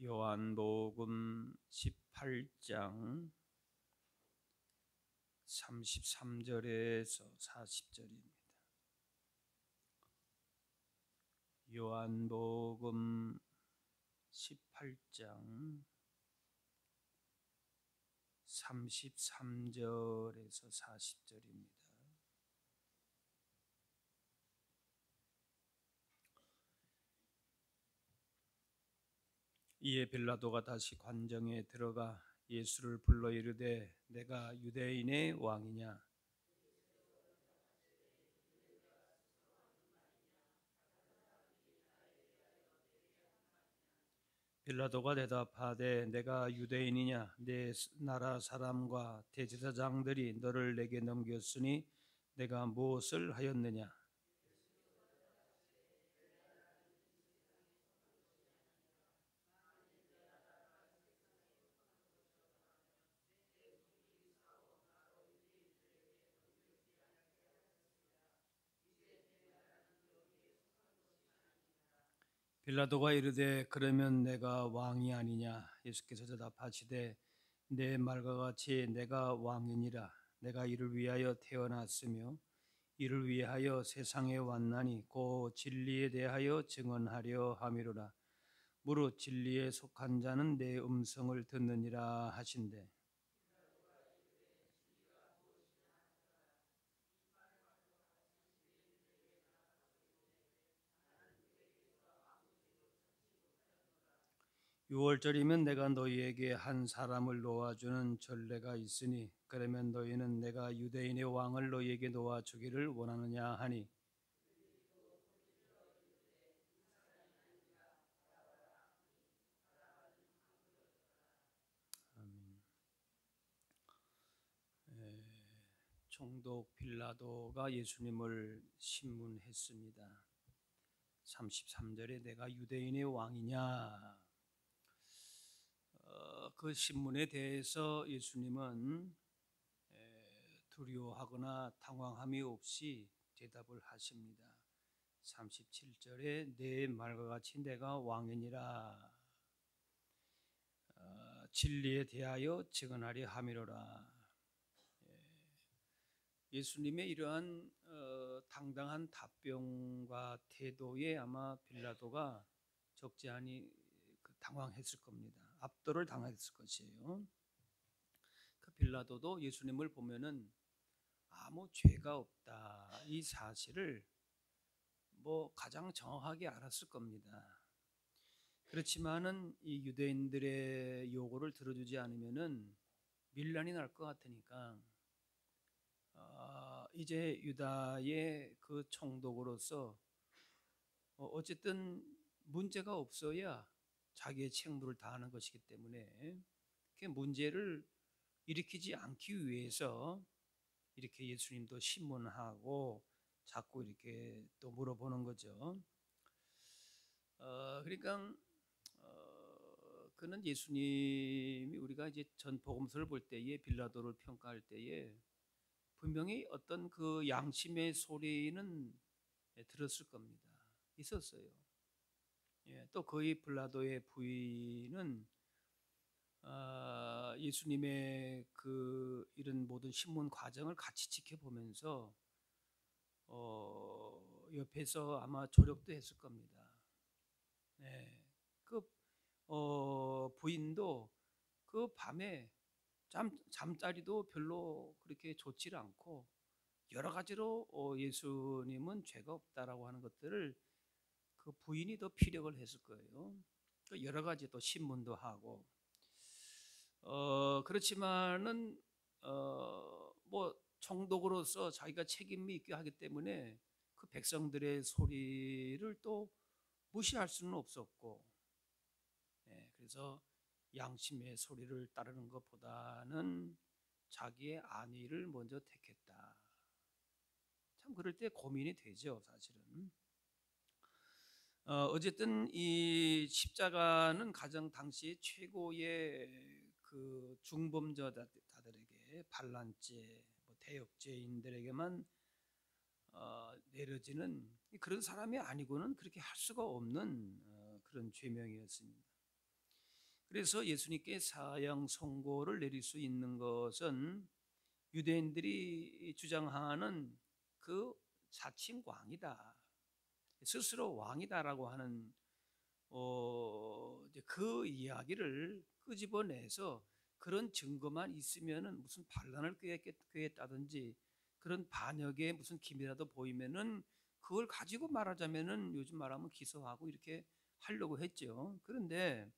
요한복음 18장 33절에서 40절입니다. 요한복음 18장 33절에서 40절입니다. 이에 빌라도가 다시 관정에 들어가 예수를 불러 이르되 내가 유대인의 왕이냐? 빌라도가 대답하되 내가 유대인이냐? 내 나라 사람과 대제사장들이 너를 내게 넘겼으니 내가 무엇을 하였느냐? 빌라도가 이르되 그러면 내가 왕이 아니냐? 예수께서 대답하시되 내 말과 같이 내가 왕이니라. 내가 이를 위하여 태어났으며 이를 위하여 세상에 왔나니 곧 진리에 대하여 증언하려 함이로라. 무릇 진리에 속한 자는 내 음성을 듣느니라 하신대. 유월절이면 내가 너희에게 한 사람을 놓아주는 전례가 있으니 그러면 너희는 내가 유대인의 왕을 너희에게 놓아주기를 원하느냐 하니 총독 빌라도가 예수님을 신문했습니다. 33절에 내가 유대인의 왕이냐? 그 신문에 대해서 예수님은 두려워하거나 당황함이 없이 대답을 하십니다. 37절에 내 말과 같이 내가 왕이니라. 진리에 대하여 증언하려 함이로라. 예수님의 이러한 당당한 답변과 태도에 아마 빌라도가 적지 않이 당황했을 겁니다. 압도를 당했을 것이에요. 그 빌라도도 예수님을 보면은 아무 죄가 없다 이 사실을 가장 정확하게 알았을 겁니다. 그렇지만은 이 유대인들의 요구를 들어주지 않으면은 밀란이 날 것 같으니까 이제 유다의 그 총독으로서 어쨌든 문제가 없어야 자기의 책무를 다하는 것이기 때문에 그 문제를 일으키지 않기 위해서 이렇게 예수님도 신문하고 자꾸 이렇게 또 물어보는 거죠. 그러니까 그는 예수님이 우리가 이제 전 복음서를 볼 때에 빌라도를 평가할 때에 분명히 어떤 그 양심의 소리는 들었을 겁니다. 있었어요. 또 거의 빌라도의 부인은 예수님의 그 이런 모든 신문 과정을 같이 지켜보면서 옆에서 아마 조력도 했을 겁니다. 그 부인도 그 밤에 잠자리도 별로 그렇게 좋지를 않고 여러 가지로 예수님은 죄가 없다라고 하는 것들을 그 부인이 더 피력을 했을 거예요. 여러 가지 또 신문도 하고 그렇지만은 총독으로서 자기가 책임이 있게 하기 때문에 그 백성들의 소리를 또 무시할 수는 없었고 그래서 양심의 소리를 따르는 것보다는 자기의 안위를 먼저 택했다. 참 그럴 때 고민이 되죠, 사실은. 어쨌든 이 십자가는 가장 당시 최고의 그 중범죄자들에게 반란죄, 대역죄인들에게만 내려지는 그런 사람이 아니고는 그렇게 할 수가 없는 그런 죄명이었습니다. 그래서 예수님께 사형 선고를 내릴 수 있는 것은 유대인들이 주장하는 그 자칭 왕이다, 스스로 왕이다라고 하는 이제 그 이야기를 끄집어내서 그런 증거만 있으면은 무슨 반란을 꾀했다든지 그런 반역의 무슨 기미라도 보이면은 그걸 가지고 말하자면은 요즘 말하면 기소하고 이렇게 하려고 했죠. 그런데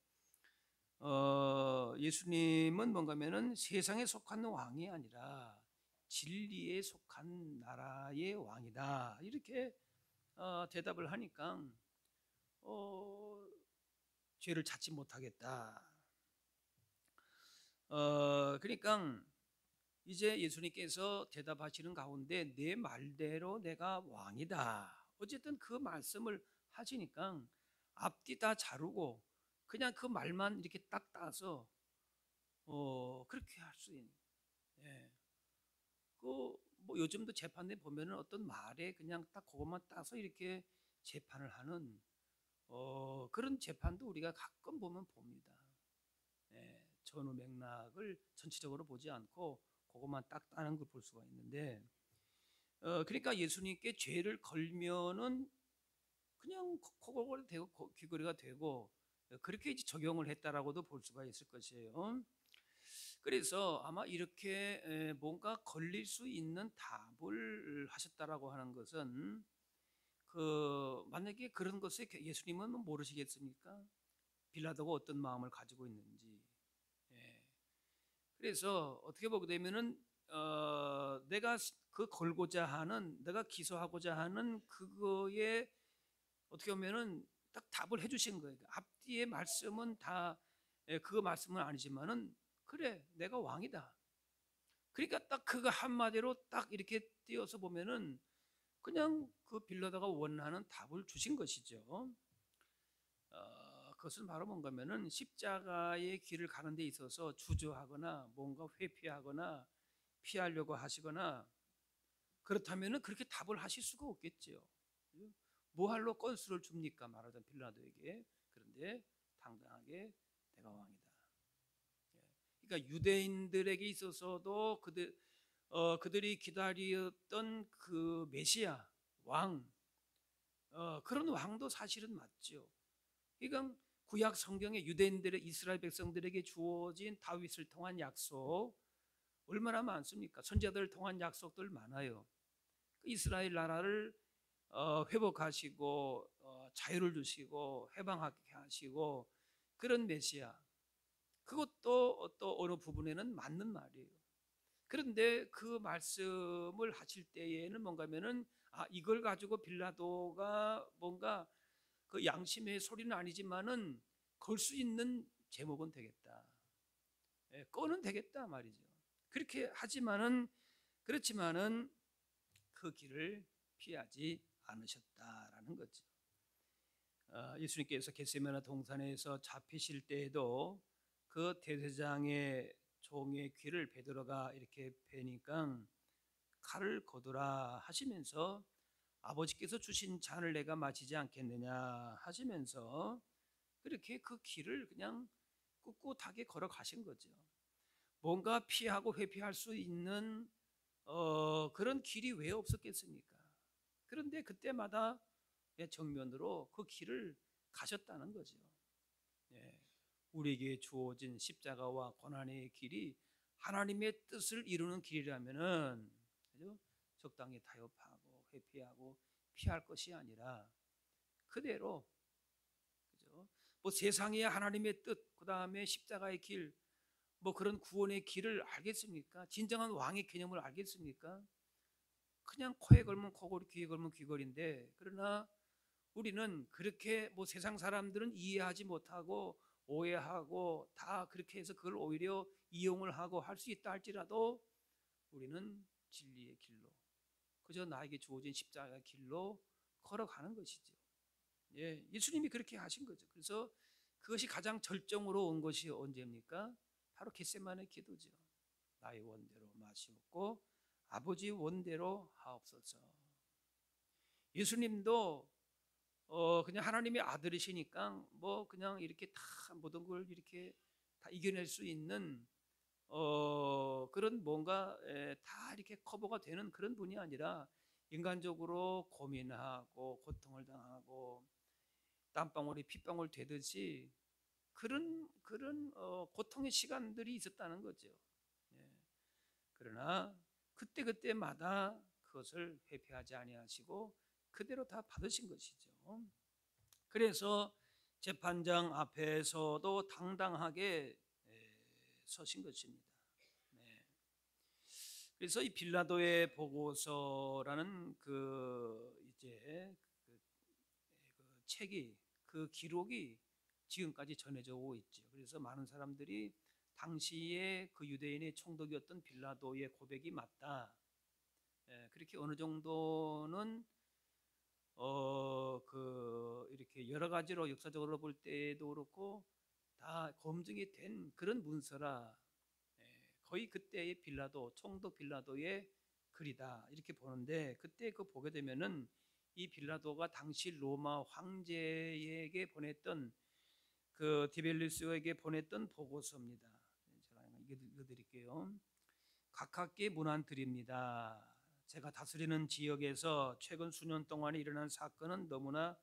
예수님은 뭔가면은 세상에 속한 왕이 아니라 진리에 속한 나라의 왕이다, 이렇게 대답을 하니까 어, 죄를 찾지 못하겠다. 그러니까 이제 예수님께서 대답하시는 가운데 내 말대로 내가 왕이다, 어쨌든 그 말씀을 하시니까 앞뒤 다 자르고 그냥 그 말만 이렇게 딱 따서 그렇게 할 수 있는, 예. 그뭐 요즘도 재판에 보면은 어떤 말에 그냥 딱 그것만 따서 이렇게 재판을 하는 그런 재판도 우리가 가끔 보면 봅니다. 예, 전후 맥락을 전체적으로 보지 않고 그것만 딱 따는 걸 볼 수가 있는데, 그러니까 예수님께 죄를 걸면은 그냥 코골이 되고 귀걸이가 되고 그렇게 이제 적용을 했다라고도 볼 수가 있을 것이에요. 그래서 아마 이렇게 뭔가 걸릴 수 있는 답을 하셨다라고 하는 것은 만약에 그런 것에 예수님은 모르시겠습니까? 빌라도가 어떤 마음을 가지고 있는지. 예. 그래서 어떻게 보게 되면은 내가 그 걸고자 하는, 내가 기소하고자 하는 그거에 어떻게 보면은 딱 답을 해주신 거예요. 앞뒤의 말씀은 다 그 말씀은 아니지만은 그래 내가 왕이다. 그러니까 딱 그거 한마디로 딱 이렇게 띄어서 보면은 그냥 그 빌라도가 원하는 답을 주신 것이죠. 그것은 바로 뭔가면은 십자가의 길을 가는 데 있어서 주저하거나 뭔가 회피하거나 피하려고 하시거나 그렇다면은 그렇게 답을 하실 수가 없겠죠. 뭐할로 건수를 줍니까? 말하자면 빌라도에게. 그런데 당당하게 내가 왕이다. 그러니까 유대인들에게 있어서도 그들이 기다렸던 그 메시아 왕, 그런 왕도 사실은 맞죠. 그러니까 구약 성경에 유대인들의 이스라엘 백성들에게 주어진 다윗을 통한 약속 얼마나 많습니까? 선지자들을 통한 약속들 많아요. 이스라엘 나라를 회복하시고 자유를 주시고 해방하게 하시고 그런 메시아, 그것도 또 어느 부분에는 맞는 말이에요. 그런데 그 말씀을 하실 때에는 뭔가면은 이걸 가지고 빌라도가 뭔가 그 양심의 소리는 아니지만은 걸 수 있는 제목은 되겠다. 예, 꺼는 되겠다 말이죠. 그렇게 하지만은 그렇지만은 그 길을 피하지 않으셨다라는 거죠. 예수님께서 겟세마네 동산에서 잡히실 때에도 그 대제사장의 종의 귀를 베드로가 이렇게 베니까 칼을 거두라 하시면서 아버지께서 주신 잔을 내가 마시지 않겠느냐 하시면서 그렇게 그 길을 그냥 꿋꿋하게 걸어가신 거죠. 뭔가 피하고 회피할 수 있는 그런 길이 왜 없었겠습니까? 그런데 그때마다 정면으로 그 길을 가셨다는 거죠. 예. 우리에게 주어진 십자가와 고난의 길이 하나님의 뜻을 이루는 길이라면은 적당히 타협하고 회피하고 피할 것이 아니라 그대로, 그죠? 뭐 세상의 하나님의 뜻, 그 다음에 십자가의 길, 뭐 그런 구원의 길을 알겠습니까? 진정한 왕의 개념을 알겠습니까? 그냥 코에 걸면 코걸이, 귀에 걸면 귀걸인데, 그러나 우리는 그렇게 뭐 세상 사람들은 이해하지 못하고 오해하고 다 그렇게 해서 그걸 오히려 이용을 하고 할 수 있다 할지라도 우리는 진리의 길로, 그저 나에게 주어진 십자가의 길로 걸어가는 것이죠. 예, 예수님이 그렇게 하신 거죠. 그래서 그것이 가장 절정으로 온 것이 언제입니까? 바로 겟세마네 기도죠. 나의 원대로 마시옵고 아버지 원대로 하옵소서. 예수님도 그냥 하나님의 아들이시니까 뭐 그냥 이렇게 다 모든 걸 이렇게 다 이겨낼 수 있는 그런 뭔가 다 이렇게 커버가 되는 그런 분이 아니라 인간적으로 고민하고 고통을 당하고 땀방울이 핏방울 되듯이 그런 고통의 시간들이 있었다는 거죠. 예. 그러나 그때그때마다 그것을 회피하지 아니하시고 그대로 다 받으신 것이죠. 그래서 재판장 앞에서도 당당하게 서신 것입니다. 네. 그래서 이 빌라도의 보고서라는 그 이제 그 책이 그 기록이 지금까지 전해져 오고 있죠. 그래서 많은 사람들이 당시에 그 유대인의 총독이었던 빌라도의 고백이 맞다. 그렇게 어느 정도는 그 이렇게 여러 가지로 역사적으로 볼 때도 그렇고 다 검증이 된 그런 문서라. 거의 그때의 빌라도 총독 빌라도의 글이다 이렇게 보는데 그때 그 보게 되면은 이 빌라도가 당시 로마 황제에게 보냈던 그 디벨리우스에게 보냈던 보고서입니다. 제가 읽어드릴게요. 가깝게 문안드립니다. 제가 다스리는 지역에서 최근 수년 동안에 일어난 사건은 너무나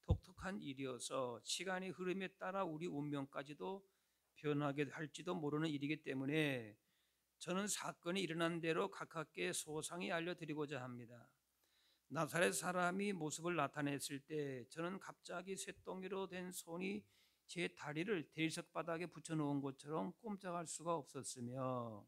독특한 일이어서 시간이 흐름에 따라 우리 운명까지도 변하게 할지도 모르는 일이기 때문에 저는 사건이 일어난 대로 가깝게 소상히 알려드리고자 합니다. 나사렛 사람이 모습을 나타냈을 때 저는 갑자기 쇳덩이로 된 손이 제 다리를 대리석 바닥에 붙여놓은 것처럼 꼼짝할 수가 없었으며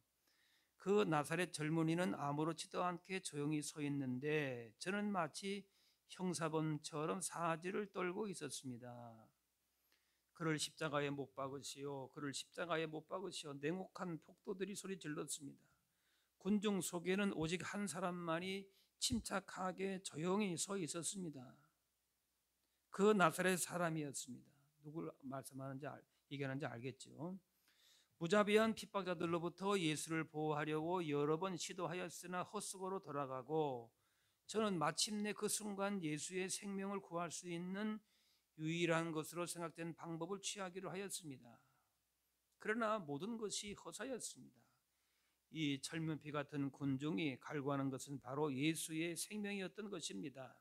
그 나사렛 젊은이는 아무렇지도 않게 조용히 서 있는데 저는 마치 형사범처럼 사지를 떨고 있었습니다. 그를 십자가에 못 박으시오. 그를 십자가에 못 박으시오. 냉혹한 폭도들이 소리 질렀습니다. 군중 속에는 오직 한 사람만이 침착하게 조용히 서 있었습니다. 그 나사렛 사람이었습니다. 누굴 말씀하는지 얘기하는지 알겠죠. 무자비한 핍박자들로부터 예수를 보호하려고 여러 번 시도하였으나 헛수고로 돌아가고 저는 마침내 그 순간 예수의 생명을 구할 수 있는 유일한 것으로 생각된 방법을 취하기로 하였습니다. 그러나 모든 것이 허사였습니다. 이 철면피 같은 군중이 갈구하는 것은 바로 예수의 생명이었던 것입니다.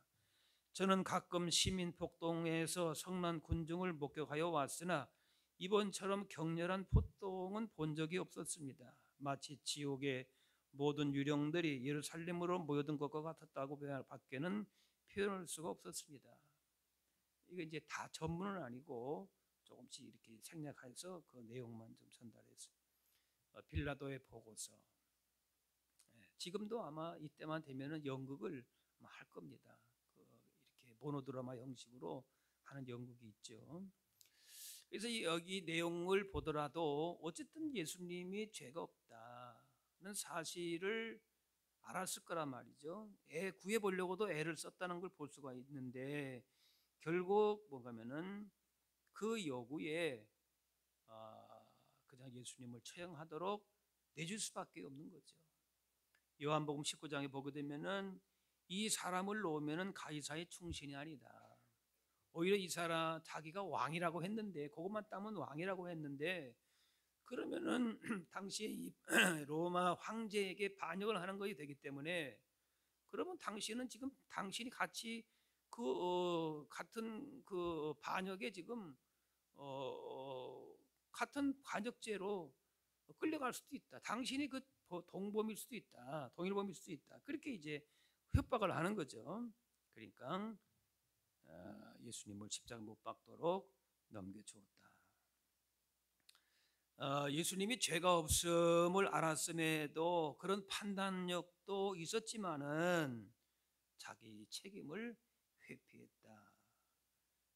저는 가끔 시민 폭동에서 성난 군중을 목격하여 왔으나 이번처럼 격렬한 폭동은 본 적이 없었습니다. 마치 지옥의 모든 유령들이 예루살렘으로 모여든 것과 같았다고 밖에는 표현할 수가 없었습니다. 이게 이제 다 전문은 아니고 조금씩 이렇게 생략해서 그 내용만 좀 전달했어요. 빌라도의 보고서. 지금도 아마 이때만 되면은 연극을 아마 할 겁니다. 이렇게 모노드라마 형식으로 하는 연극이 있죠. 그래서 여기 내용을 보더라도 어쨌든 예수님이 죄가 없다는 사실을 알았을 거란 말이죠. 애 구해 보려고도 애를 썼다는 걸 볼 수가 있는데 결국 뭐냐면은 그 요구에 그냥 예수님을 처형하도록 내줄 수밖에 없는 거죠. 요한복음 19장에 보게 되면은 이 사람을 놓으면은 가이사의 충신이 아니다. 오히려 이 사람 자기가 왕이라고 했는데 그것만 따면 왕이라고 했는데 그러면은 당시에 이 로마 황제에게 반역을 하는 것이 되기 때문에 그러면 당신은 지금 당신이 같이 같은 그 반역에 지금 같은 반역죄로 끌려갈 수도 있다. 당신이 그 동범일 수도 있다. 동일범일 수도 있다. 그렇게 이제 협박을 하는 거죠. 그러니까 예수님을 십자가 못 박도록 넘겨주었다. 예수님이 죄가 없음을 알았음에도 그런 판단력도 있었지만은 자기 책임을 회피했다.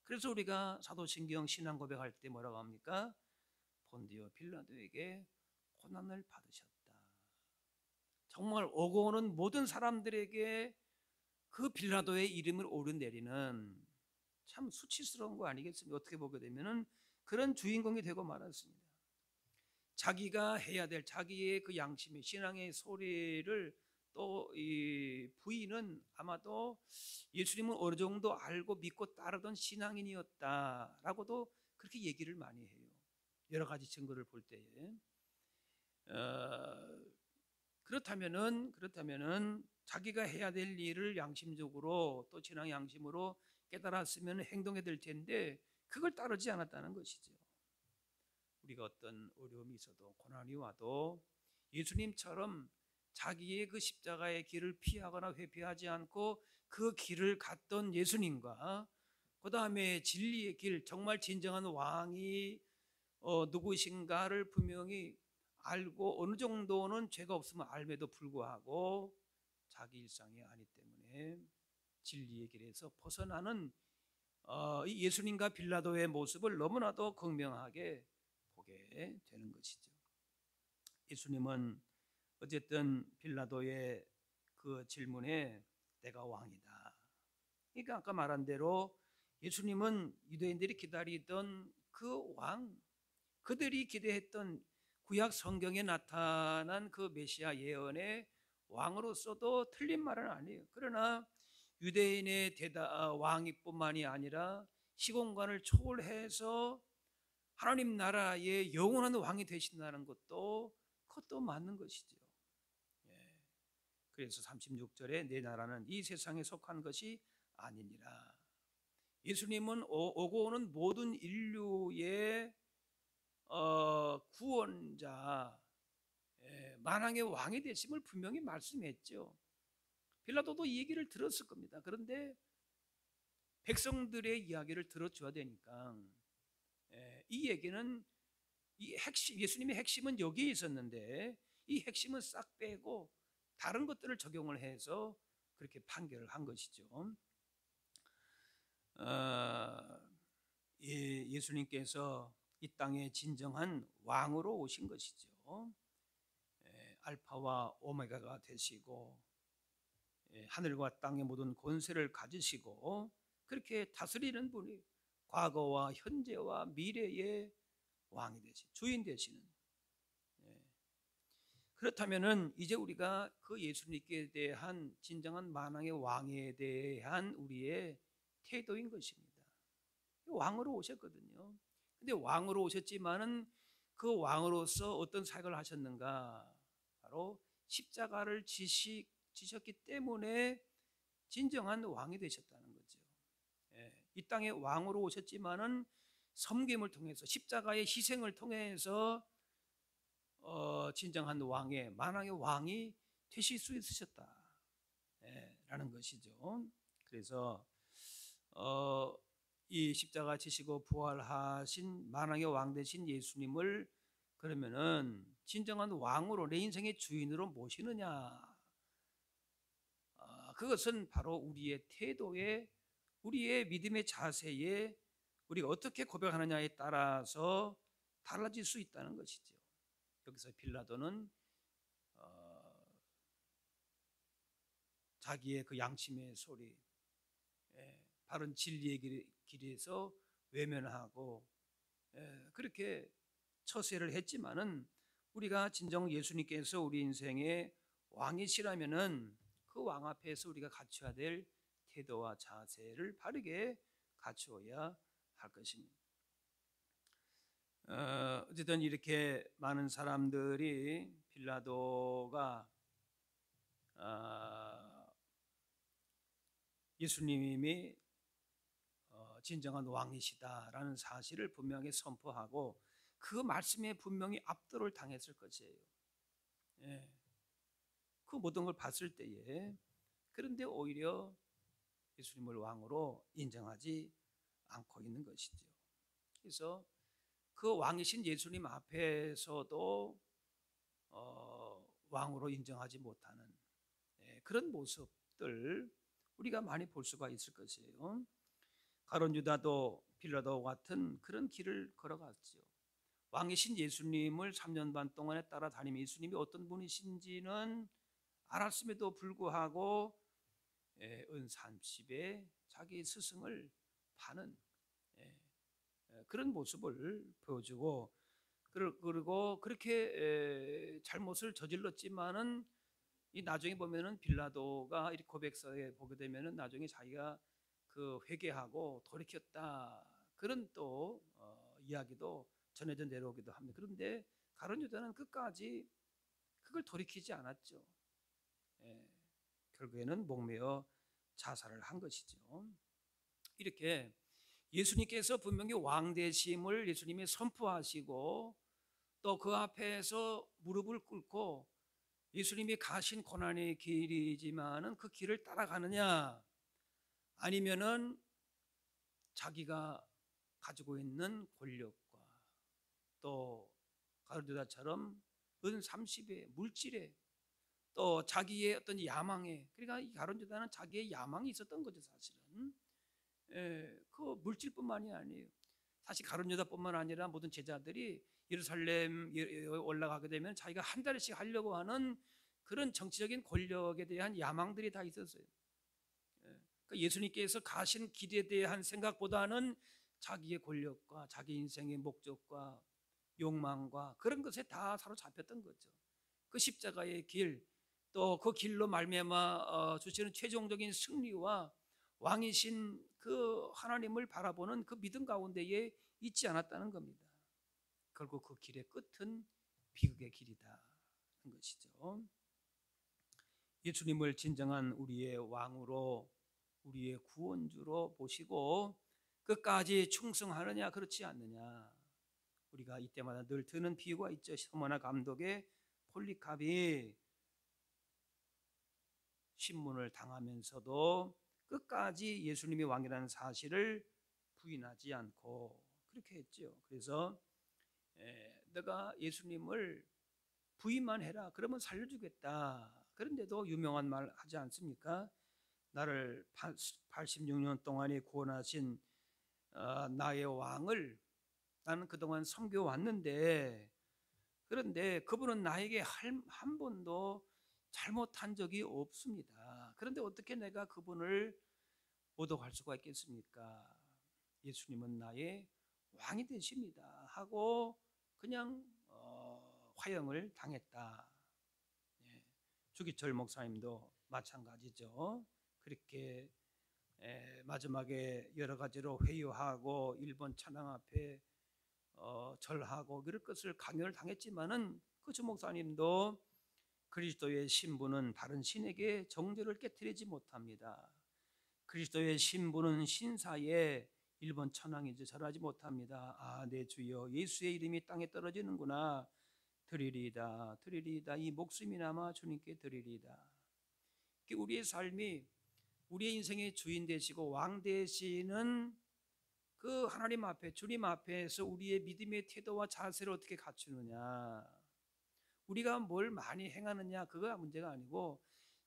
그래서 우리가 사도신경 신앙 고백할 때 뭐라고 합니까? 본디오 빌라도에게 고난을 받으셨다. 정말 오고 오는 모든 사람들에게 그 빌라도의 이름을 오르내리는 참 수치스러운 거 아니겠습니까? 어떻게 보게 되면은 그런 주인공이 되고 말았습니다. 자기가 해야 될 자기의 그 양심의 신앙의 소리를 또 이 부인은 아마도 예수님은 어느 정도 알고 믿고 따르던 신앙인이었다라고도 그렇게 얘기를 많이 해요. 여러 가지 증거를 볼 때에 어, 그렇다면은 자기가 해야 될 일을 양심적으로 또 신앙 양심으로 깨달았으면 행동해야 될 텐데 그걸 따르지 않았다는 것이죠. 우리가 어떤 어려움이 있어도 고난이 와도 예수님처럼 자기의 그 십자가의 길을 피하거나 회피하지 않고 그 길을 갔던 예수님과 그 다음에 진리의 길, 정말 진정한 왕이 누구신가를 분명히 알고 어느 정도는 죄가 없으면 알매도 불구하고 자기 일상이 아니 때문에 진리의 길에서 벗어나는 이 예수님과 빌라도의 모습을 너무나도 극명하게 보게 되는 것이죠. 예수님은 어쨌든 빌라도의 그 질문에 내가 왕이다. 그러니까 아까 말한 대로 예수님은 유대인들이 기다리던 그 왕, 그들이 기대했던 구약 성경에 나타난 그 메시아 예언의 왕으로서도 틀린 말은 아니에요. 그러나 유대인의 왕이뿐만이 아니라 시공간을 초월해서 하나님 나라의 영원한 왕이 되신다는 것도 그것도 맞는 것이죠. 예. 그래서 36절에 내 나라는 이 세상에 속한 것이 아니니라. 예수님은 오고 오는 모든 인류의 구원자, 만왕의 왕이 되심을 분명히 말씀했죠. 빌라도도 이 얘기를 들었을 겁니다. 그런데 백성들의 이야기를 들어줘야 되니까 이 얘기는 이 핵심, 예수님의 핵심은 여기에 있었는데 이 핵심은 싹 빼고 다른 것들을 적용을 해서 그렇게 판결을 한 것이죠. 예수님께서 이 땅에 진정한 왕으로 오신 것이죠. 알파와 오메가가 되시고 하늘과 땅의 모든 권세를 가지시고 그렇게 다스리는 분이 과거와 현재와 미래의 왕이 되신 주인 되시는. 그렇다면은 이제 우리가 그 예수님께 대한 진정한 만왕의 왕에 대한 우리의 태도인 것입니다. 왕으로 오셨거든요. 근데 왕으로 오셨지만은 그 왕으로서 어떤 사역을 하셨는가? 바로 십자가를 지셨기 때문에 진정한 왕이 되셨다는 거죠. 이 땅에 왕으로 오셨지만은 섬김을 통해서 십자가의 희생을 통해서 진정한 왕의 만왕의 왕이 되실 수 있으셨다라는 것이죠. 그래서 이 십자가 지시고 부활하신 만왕의 왕 되신 예수님을 그러면은 진정한 왕으로 내 인생의 주인으로 모시느냐? 그것은 바로 우리의 태도에 우리의 믿음의 자세에 우리가 어떻게 고백하느냐에 따라서 달라질 수 있다는 것이죠. 여기서 빌라도는 자기의 그 양심의 소리, 바른 진리의 길에서 외면하고 그렇게 처세를 했지만은 우리가 진정 예수님께서 우리 인생의 왕이시라면은 그 왕 앞에서 우리가 갖춰야 될 태도와 자세를 바르게 갖추어야 할 것입니다. 어쨌든 이렇게 많은 사람들이 빌라도가 예수님이 진정한 왕이시다라는 사실을 분명히 선포하고 그 말씀에 분명히 압도를 당했을 것이에요. 그 모든 걸 봤을 때에 그런데 오히려 예수님을 왕으로 인정하지 않고 있는 것이죠. 그래서 그 왕이신 예수님 앞에서도 왕으로 인정하지 못하는 그런 모습들 우리가 많이 볼 수가 있을 것이에요. 가룟 유다도 빌라도 같은 그런 길을 걸어갔죠. 왕이신 예수님을 3년 반 동안에 따라다니며 예수님이 어떤 분이신지는 알았음에도 불구하고 은 30에 자기 스승을 파는 그런 모습을 보여주고 그리고 그렇게 잘못을 저질렀지만은 이 나중에 보면은 빌라도가 이렇게 고백서에 보게 되면은 나중에 자기가 그 회개하고 돌이켰다 그런 또 이야기도 전해져 내려오기도 합니다. 그런데 가룟 유다는 끝까지 그걸 돌이키지 않았죠. 예, 결국에는 목매어 자살을 한 것이죠. 이렇게 예수님께서 분명히 왕 되심을 예수님이 선포하시고 또 그 앞에서 무릎을 꿇고 예수님이 가신 고난의 길이지만은 그 길을 따라가느냐 아니면은 자기가 가지고 있는 권력과 또 가룟유다처럼 은 30의 물질에 또 자기의 어떤 야망에, 그러니까 이 가룟유다는 자기의 야망이 있었던 거죠 사실은. 그 물질뿐만이 아니에요. 사실 가룟유다뿐만 아니라 모든 제자들이 예루살렘 올라가게 되면 자기가 한 달씩 하려고 하는 그런 정치적인 권력에 대한 야망들이 다 있었어요. 그러니까 예수님께서 가신 길에 대한 생각보다는 자기의 권력과 자기 인생의 목적과 욕망과 그런 것에 다 사로잡혔던 거죠. 그 십자가의 길, 또 그 길로 말미암아 주시는 최종적인 승리와 왕이신 그 하나님을 바라보는 그 믿음 가운데에 있지 않았다는 겁니다. 결국 그 길의 끝은 비극의 길이다는 것이죠. 예수님을 진정한 우리의 왕으로, 우리의 구원주로 보시고 끝까지 충성하느냐 그렇지 않느냐. 우리가 이때마다 늘 드는 비유가 있죠. 서머나 감독의 폴리캅이 신문을 당하면서도 끝까지 예수님이 왕이라는 사실을 부인하지 않고 그렇게 했죠. 그래서 내가 예수님을 부인만 해라 그러면 살려주겠다. 그런데도 유명한 말 하지 않습니까? 나를 86년 동안에 구원하신 나의 왕을 나는 그동안 섬겨왔는데, 그런데 그분은 나에게 한 번도 잘못한 적이 없습니다. 그런데 어떻게 내가 그분을 모독할 수가 있겠습니까? 예수님은 나의 왕이 되십니다 하고 그냥 화형을 당했다. 예, 주기철 목사님도 마찬가지죠. 그렇게 마지막에 여러 가지로 회유하고 일본 천황 앞에 절하고 그럴 것을 강요를 당했지만은 그 주 목사님도 그리스도의 신부는 다른 신에게 정죄를 깨뜨리지 못합니다. 그리스도의 신부는 신사에 일본 천황이지 절하지 못합니다. 아, 내 주여 예수의 이름이 땅에 떨어지는구나. 드리리이다 드리리이다 이 목숨이나마 주님께 드리리이다. 우리의 삶이 우리의 인생의 주인 되시고 왕 되시는 그 하나님 앞에 주님 앞에서 우리의 믿음의 태도와 자세를 어떻게 갖추느냐, 우리가 뭘 많이 행하느냐 그거가 문제가 아니고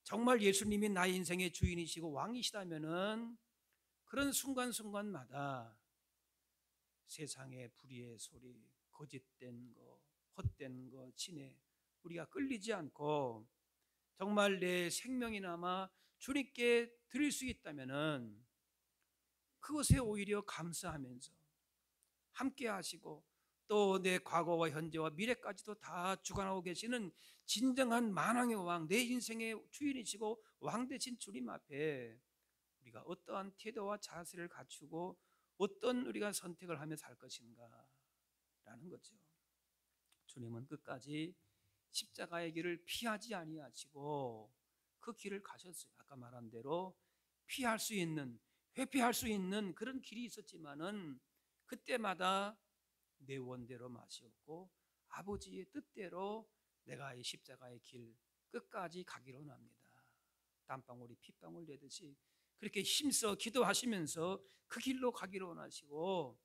정말 예수님이 나의 인생의 주인이시고 왕이시다면은 그런 순간순간마다 세상의 불의의 소리, 거짓된 거, 헛된 거, 진해 우리가 끌리지 않고 정말 내 생명이나마 주님께 드릴 수 있다면은 그것에 오히려 감사하면서 함께 하시고 또 내 과거와 현재와 미래까지도 다 주관하고 계시는 진정한 만왕의 왕, 내 인생의 주인이시고 왕 되신 주님 앞에 우리가 어떠한 태도와 자세를 갖추고 어떤 우리가 선택을 하며 살 것인가 라는 거죠. 주님은 끝까지 십자가의 길을 피하지 아니하시고 그 길을 가셨어요. 아까 말한 대로 피할 수 있는, 회피할 수 있는 그런 길이 있었지만은 그때마다 내 원대로 마시었고 아버지의 뜻대로 내가 이 십자가의 길 끝까지 가기로 합니다. 땀방울이 핏방울 되듯이 그렇게 힘써 기도하시면서 그 길로 가기로 원하시고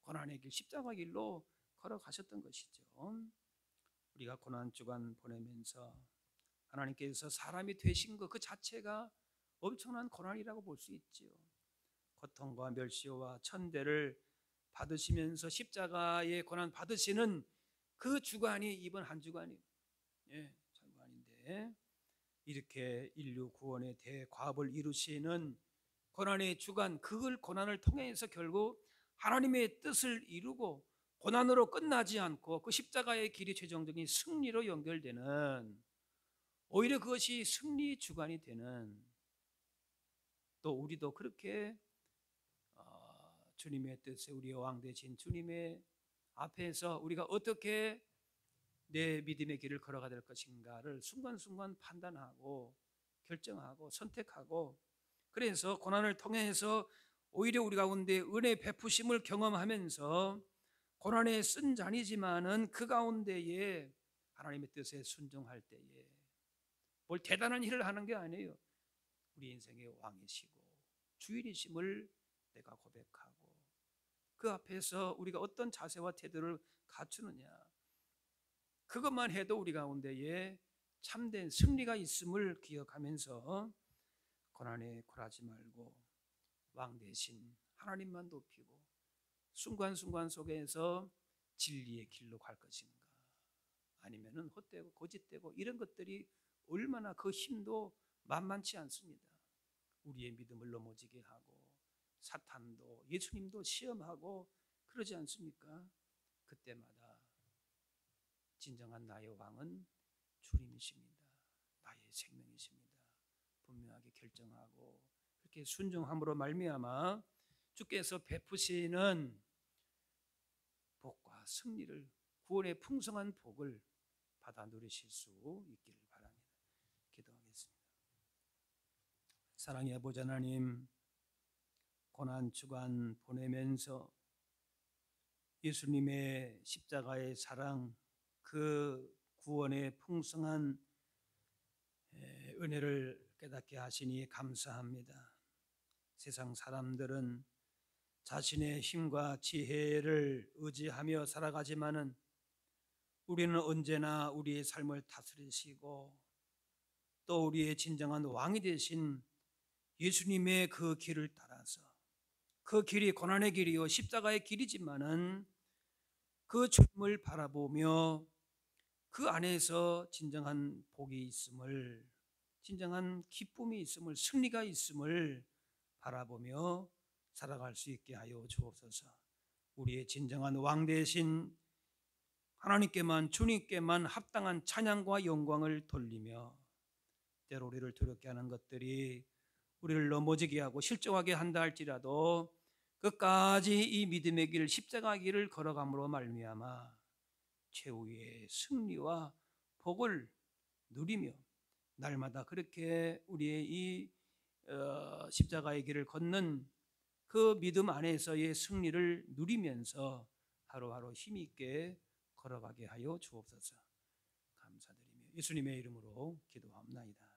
고난의 길 십자가 길로 걸어가셨던 것이죠. 우리가 고난 주간 보내면서 하나님께서 사람이 되신 것 그 자체가 엄청난 고난이라고 볼 수 있지요. 고통과 멸시와 천대를 받으시면서 십자가의 고난 받으시는 그 주간이 이번 한 주간이 주간인데 이렇게 인류 구원의 대과업을 이루시는 고난의 주간, 그걸 고난을 통해서 결국 하나님의 뜻을 이루고 고난으로 끝나지 않고 그 십자가의 길이 최종적인 승리로 연결되는, 오히려 그것이 승리 주간이 되는, 또 우리도 그렇게 주님의 뜻에 우리의 왕 되신 주님의 앞에서 우리가 어떻게 내 믿음의 길을 걸어가야 될 것인가를 순간순간 판단하고 결정하고 선택하고, 그래서 고난을 통해서 오히려 우리 가운데 은혜 베푸심을 경험하면서 고난에 쓴 잔이지만은 그 가운데에 하나님의 뜻에 순종할 때에 뭘 대단한 일을 하는 게 아니에요. 우리 인생의 왕이시고 주인이심을 내가 고백하고 그 앞에서 우리가 어떤 자세와 태도를 갖추느냐, 그것만 해도 우리 가운데에 참된 승리가 있음을 기억하면서 고난에 굴하지 말고 왕 대신 하나님만 높이고 순간순간 속에서 진리의 길로 갈 것인가, 아니면은 헛되고 거짓되고 이런 것들이 얼마나 그 힘도 만만치 않습니다. 우리의 믿음을 넘어지게 하고 사탄도 예수님도 시험하고 그러지 않습니까? 그때마다 진정한 나의 왕은 주님이십니다. 나의 생명이십니다. 분명하게 결정하고 그렇게 순종함으로 말미암아 주께서 베푸시는 복과 승리를, 구원의 풍성한 복을 받아 누리실 수 있기를 바랍니다. 기도하겠습니다. 사랑의 아버지 하나님, 고난 주간 보내면서 예수님의 십자가의 사랑, 그 구원의 풍성한 은혜를 깨닫게 하시니 감사합니다. 세상 사람들은 자신의 힘과 지혜를 의지하며 살아가지만은 우리는 언제나 우리의 삶을 다스리시고 또 우리의 진정한 왕이 되신 예수님의 그 길을 따라서, 그 길이 고난의 길이요 십자가의 길이지만은 그 주님을 바라보며 그 안에서 진정한 복이 있음을, 진정한 기쁨이 있음을, 승리가 있음을 바라보며 살아갈 수 있게 하여 주옵소서. 우리의 진정한 왕 되신 하나님께만, 주님께만 합당한 찬양과 영광을 돌리며 때로 우리를 두렵게 하는 것들이 우리를 넘어지게 하고 실족하게 한다 할지라도 끝까지 이 믿음의 길, 십자가 길을 걸어감으로 말미암아 최후의 승리와 복을 누리며 날마다 그렇게 우리의 이 십자가의 길을 걷는 그 믿음 안에서의 승리를 누리면서 하루하루 힘 있게 걸어가게 하여 주옵소서. 감사드리며 예수님의 이름으로 기도합나이다.